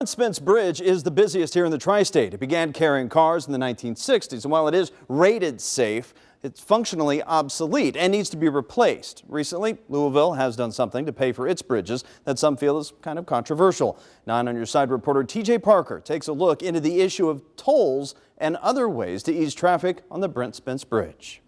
Brent Spence Bridge is the busiest here in the tri-state. It began carrying cars in the 1960s, and while it is rated safe, it's functionally obsolete and needs to be replaced. Recently, Louisville has done something to pay for its bridges that some feel is kind of controversial. 9 on Your Side reporter TJ Parker takes a look into the issue of tolls and other ways to ease traffic on the Brent Spence Bridge.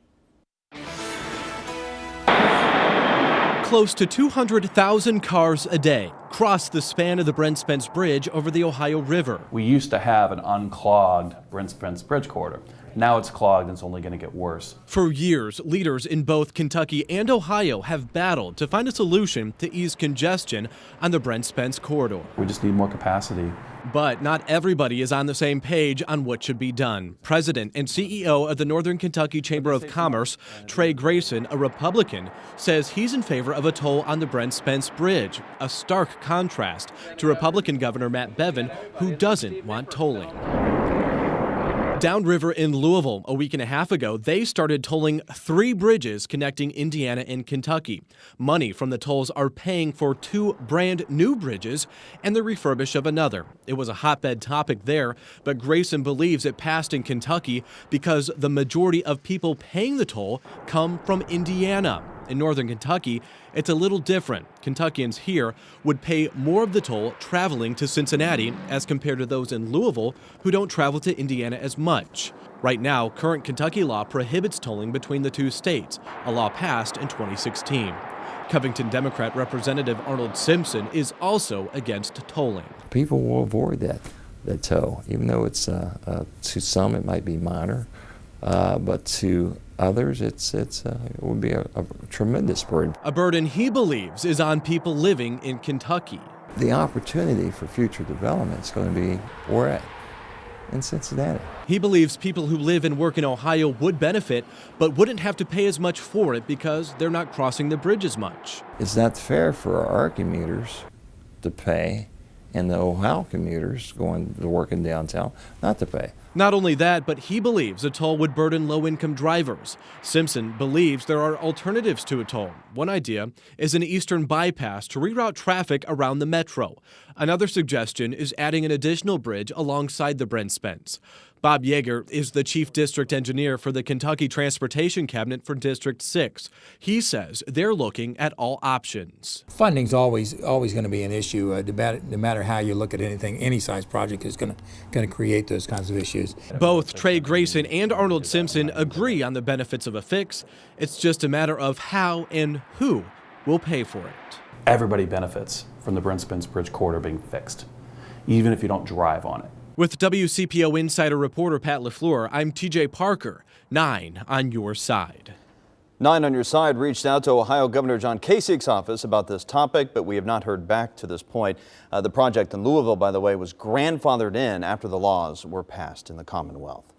Close to 200,000 cars a day cross the span of the Brent Spence Bridge over the Ohio River. We used to have an unclogged Brent Spence Bridge corridor. Now it's clogged and it's only going to get worse. For years, leaders in both Kentucky and Ohio have battled to find a solution to ease congestion on the Brent Spence corridor. We just need more capacity. But not everybody is on the same page on what should be done. President and CEO of the Northern Kentucky Chamber of Commerce, Trey Grayson, a Republican, says he's in favor of a toll on the Brent Spence Bridge, a stark contrast to Republican Governor Matt Bevin, who doesn't want tolling. Downriver in Louisville, a week and a half ago, they started tolling 3 bridges connecting Indiana and Kentucky. Money from the tolls are paying for 2 brand new bridges and the refurbish of another. It was a hotbed topic there, but Grayson believes it passed in Kentucky because the majority of people paying the toll come from Indiana. In northern Kentucky, it's a little different. Kentuckians here would pay more of the toll traveling to Cincinnati as compared to those in Louisville who don't travel to Indiana as much. Right now, current Kentucky law prohibits tolling between the two states, a law passed in 2016. Covington Democrat Representative Arnold Simpson is also against tolling. People will avoid that toll, even though it's to some it might be minor, but to others it would be a tremendous burden. A burden he believes is on people living in Kentucky. The opportunity for future development is going to be where in Cincinnati. He believes people who live and work in Ohio would benefit, but wouldn't have to pay as much for it because they're not crossing the bridge as much. It's not fair for our commuters to pay and the Ohio commuters going to work in downtown not to pay. Not only that, but he believes a toll would burden low-income drivers. Simpson believes there are alternatives to a toll. One idea is an eastern bypass to reroute traffic around the metro. Another suggestion is adding an additional bridge alongside the Brent Spence. Bob Yeager is the chief district engineer for the Kentucky Transportation Cabinet for District 6. He says they're looking at all options. Funding's always going to be an issue. No matter how you look at anything, any size project is going to create those kinds of issues. Both Trey Grayson and Arnold Simpson agree on the benefits of a fix. It's just a matter of how and who will pay for it. Everybody benefits from the Brent Spence Bridge corridor being fixed, even if you don't drive on it. With WCPO Insider reporter Pat LaFleur, I'm TJ Parker, 9 on Your Side. 9 on Your Side reached out to Ohio Governor John Kasich's office about this topic, but we have not heard back to this point. The project in Louisville, by the way, was grandfathered in after the laws were passed in the Commonwealth.